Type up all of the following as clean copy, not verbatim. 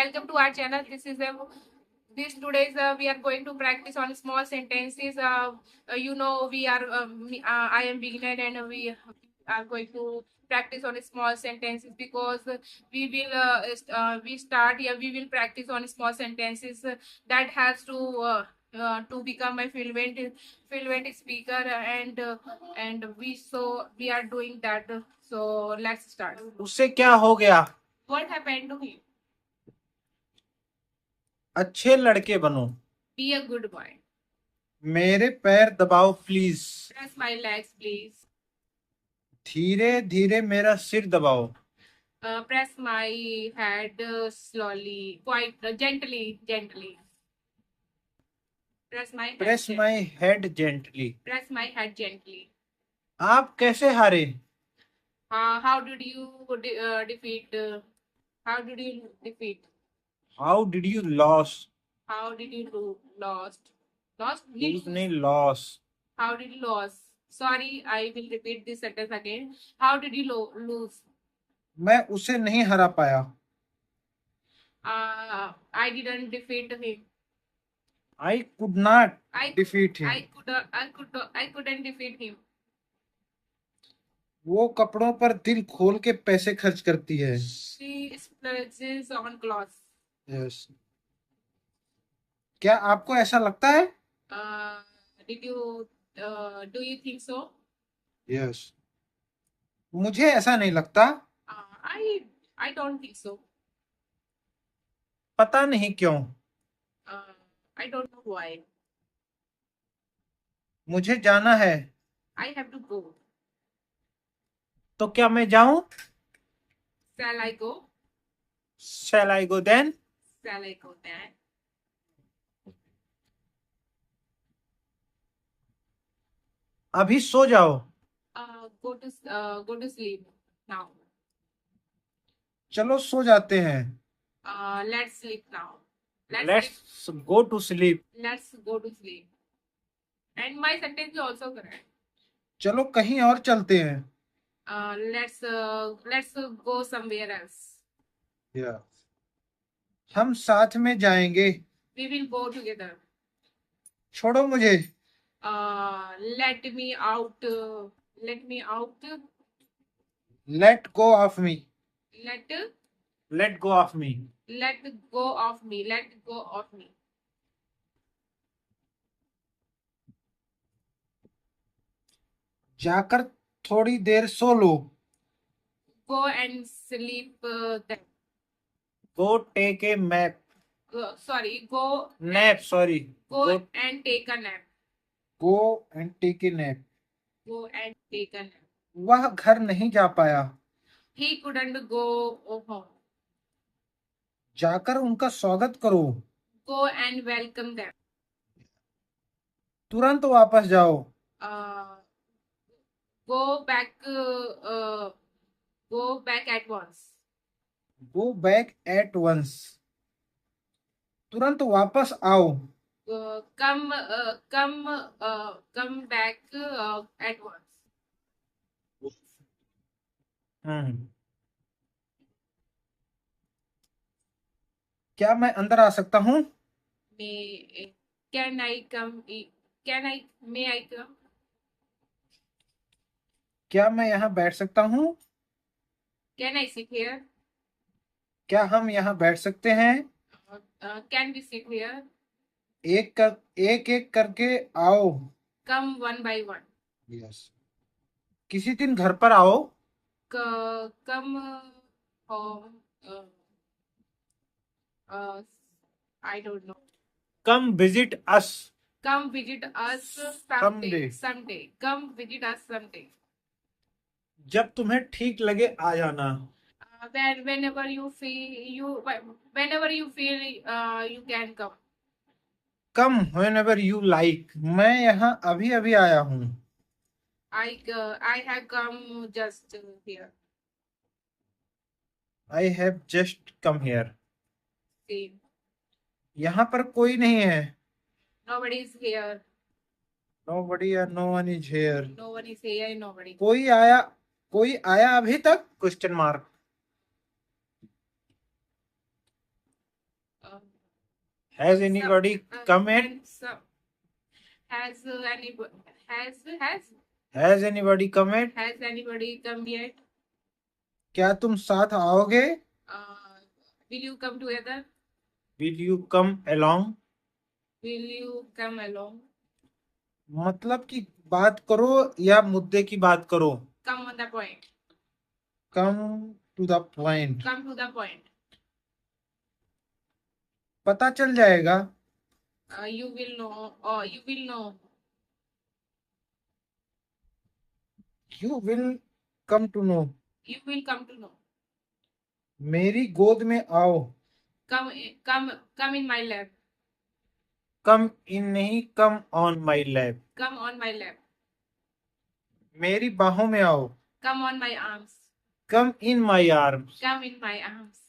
welcome to our channel. This today's we are going to practice on small sentences. I am beginner and we are going to practice on small sentences because we start here. We will practice on small sentences that has to become a fluent speaker and we are doing that. So let's start. उससे क्या हो गया? What happened to him? अच्छे लड़के बनो। Be a good boy. मेरे पैर दबाओ please. Press my legs, please. धीरे धीरे मेरा सिर दबाओ। Press my head slowly, quite gently. Press my head. Press my head gently. Press my head gently. आप कैसे हारे? How did you defeat? How did you defeat? How did you loss? How did you lost? Lost? Lose नहीं, loss. How did you lose? Sorry, I will repeat this sentence again. How did you lose? मैं उसे नहीं हरा पाया। I didn't defeat him. I could not I defeat him. I couldn't defeat him. वो कपड़ों पर दिल खोल के पैसे खर्च करती है। She splurges on clothes. Yes. क्या आपको ऐसा लगता है? Do you think so? Yes. मुझे ऐसा नहीं लगता। I don't think so. पता नहीं क्यों। I don't know why. मुझे जाना है। I have to go. तो क्या मैं जाऊं? Shall I go? Shall I go then? Shall I go then? अभी सो जाओ। Go to sleep now. चलो सो जाते हैं। Let's sleep now. Let's go to sleep. Let's go to sleep. And my sentence is also correct. चलो कहीं और चलते हैं। Let's go somewhere else. Yeah. हम साथ में जाएंगे। We will go together. छोड़ो मुझे। Let me out. Let me out. Let go of me. Let Let go of me. let go of me. Let go of me. जाकर थोड़ी देर सो लो। Go and sleep. Then. Go take a nap. Sorry. Go. Nap. Sorry. Go and take a nap. Go and take a nap. Go and take a nap. वह घर नहीं जा पाया। He couldn't go home. जाकर उनका स्वागत करो। Go and welcome them. तुरंत वापस जाओ। Go back. Go back at once. Go back at once. तुरंत वापस आओ। Come back at once. क्या मैं अंदर आ सकता हूँ? Can I come? May I come? क्या मैं यहाँ बैठ सकता हूँ? Can I sit here? क्या हम यहाँ बैठ सकते हैं? Can we sit here? एक एक करके आओ। Come one by one. Yes. किसी दिन घर पर आओ। Come home. I don't know. Come visit us. Come visit us Someday. Someday. Come visit us someday. जब तुम्हें ठीक लगे आ जाना। Whenever you feel you can come. Come whenever you like. मैं यहाँ अभी अभी आया हूँ। I have come just here. I have just come here. Same. यहाँ पर कोई नहीं है। Nobody is here. Nobody or no one is here. No one is here. Nobody. कोई आया अभी तक? Question mark. Has anybody come in? and some has anybody Has anybody come in? has anybody come yet? क्या तुम साथ आओगे? Will you come together? Will you come along? Will you come along? मतलब कि बात करो या मुद्दे की बात करो? Come on the point. Come to the point. Come to the point. पता चल जाएगा. You will know, or you will know. You will come to know. You will come to know. मेरी गोद में आओ. Come in my lap. Come in नहीं, come on my lap. Come on my lap. मेरी बाहों में आओ. Come on my arms. Come in my arms. Come in my arms.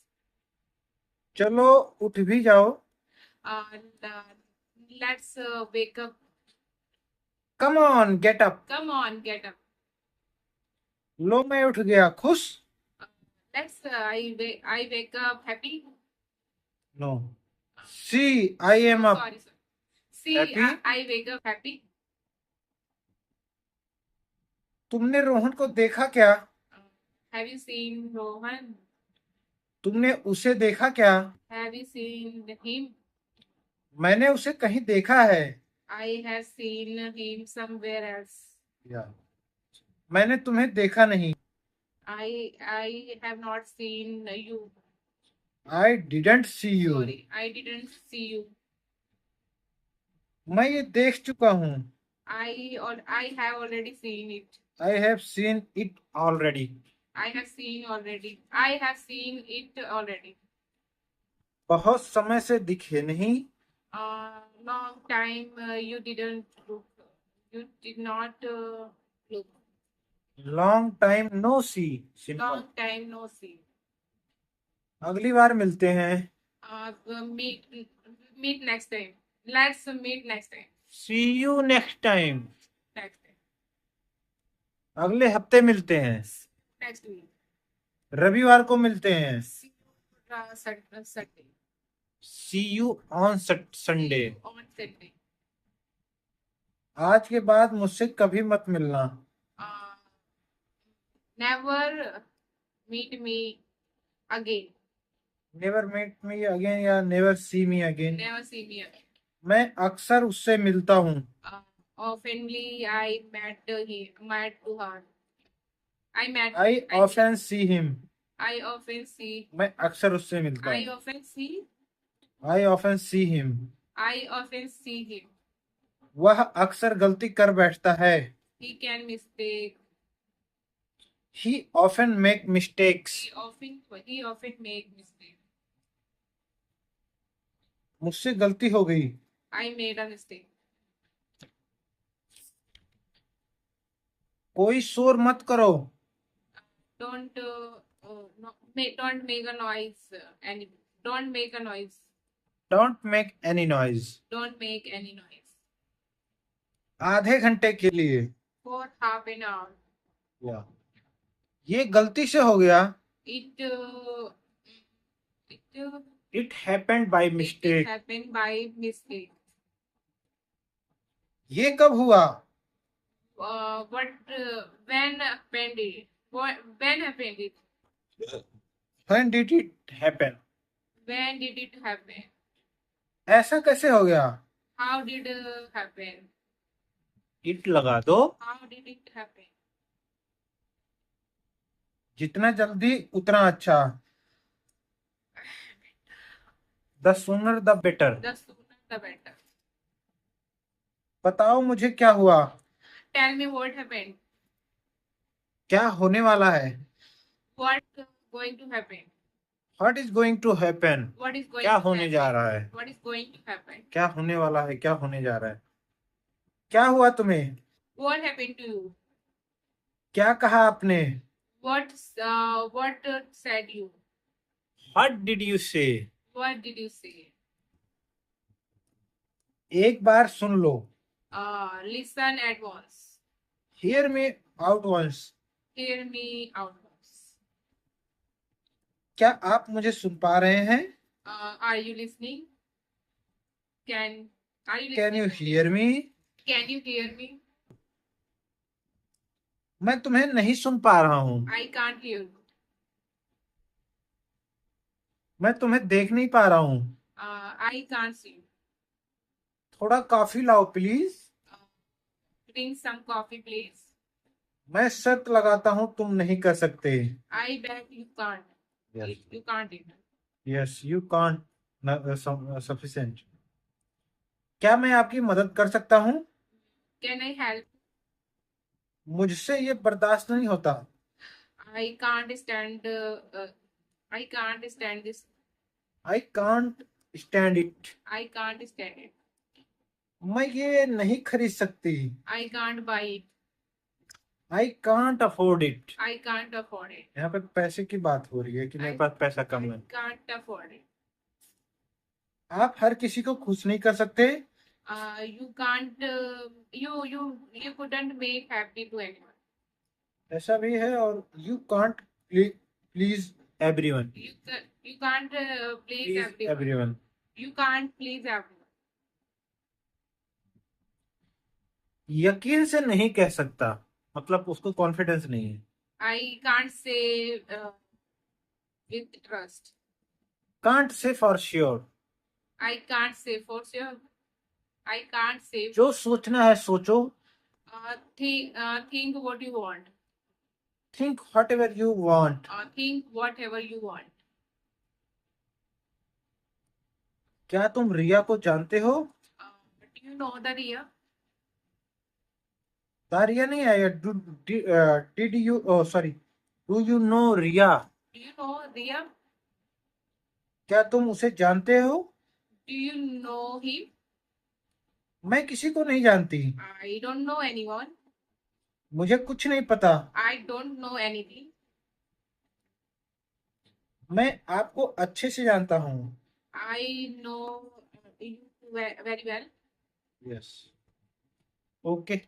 चलो उठ भी जाओ. Let's wake up. Come on, get up. Come on, get up. लो मैं उठ गया खुश. Let's I wake up happy. No. See, I am up. Sorry, sir. See, Happy? I wake up happy. तुमने रोहन को देखा क्या? Have you seen Rohan? तुमने उसे देखा क्या? Have you seen him? मैंने उसे कहीं देखा है. I have seen him somewhere else. Yeah. मैंने तुम्हें देखा नहीं. I have not seen you. I didn't see you. Sorry, I didn't see you. मैं ये देख चुका हूँ. I have already seen it. I have seen it already. I have seen already. I have seen it already. बहुत समय से दिखे नहीं. Long time you didn't look. You did not look. Long time no see. Simple. Long time no see. अगली बार मिलते हैं. Meet next time. Let's meet next time. See you next time. Next time. अगले हफ्ते मिलते हैं. Next week. रविवार को मिलते हैं. See you Sunday. See you on Sunday. On Sunday. आज के बाद मुझसे कभी मत मिलना. Never meet me again. Never meet me again या never see me again. Never see me again. मैं अक्सर उससे मिलता हूँ. Oftenly I met to her. I often see him. I often see. मैं अक्सर उससे मिलता I हूँ. often see. I often see him. I often see him. वह अक्सर गलती कर बैठता है. He can mistake. He often make mistakes. He often make mistakes. मुझसे गलती हो गई. I made a mistake. कोई शोर मत करो. Don't make a noise. Don't make a noise. Don't make any noise. Don't make any noise. आधे घंटे के लिए. For half an hour. Yeah. ये गलती से हो गया. It happened by mistake. It happened by mistake. ये कब हुआ? When happened it? When happened it? When did it happen? When did it happen? ऐसा कैसे हो गया? How did happen? It लगा दो. How did it happen? जितना जल्दी उतना अच्छा. The sooner the better. The sooner the better. बताओ मुझे क्या हुआ? Tell me what happened. क्या होने वाला है? What going to happen? What is going to happen? What is going क्या to होने happen? जा रहा है? What is going to happen? क्या होने वाला है? क्या होने जा रहा है? क्या हुआ तुम्हें? What happened to you? क्या कहा आपने? What said you? What did you say? What did you say? एक बार सुन लो. Listen at once. Hear me out once. Hear me out once. क्या आप मुझे सुन पा रहे हैं? Are you listening? Are you can you listening to me? Hear me? Can you hear me? मैं तुम्हें नहीं सुन पा रहा हूँ। I can't hear you. मैं तुम्हें देख नहीं पा रहा हूँ। I can't see you. थोड़ा कॉफी लाओ please. Bring some coffee, please. मैं शर्त लगाता हूँ तुम नहीं कर सकते। I bet you can't. Yes. You can't even. Yes you can't sufficient. क्या मैं आपकी मदद कर सकता हूँ? Can I help? मुझसे ये बर्दाश्त नहीं होता। I can't stand. I can't stand this. I can't stand it. I can't stand it. मैं ये नहीं खरीद सकती। I can't buy it. I can't afford it. I can't afford it. यहाँ पे पैसे की बात हो रही है कि मेरे पास पैसा कम है। I can't afford it. आप हर किसी को खुश नहीं कर सकते। You can't. You couldn't make happy to anyone. ऐसा भी है और you can't please everyone. You can't please everyone. Everyone. You can't please everyone. यकीन से नहीं कह सकता, मतलब उसको कॉन्फिडेंस नहीं है। I can't say with trust. Can't say for sure. I can't say for sure. I can't say. जो सोचना है सोचो। Think what you want. Think what ever you want. Think whatever you want. क्या तुम रिया को जानते हो? Do you know the Ria? Ria नहीं आया। Did you sorry do you know Ria? Do you know Ria? क्या तुम उसे जानते हो? Do you know him? मैं किसी को नहीं जानती। I don't know anyone. मुझे कुछ नहीं पता। I don't know anything. मैं आपको अच्छे से जानता हूँ। I know you very well. Yes okay.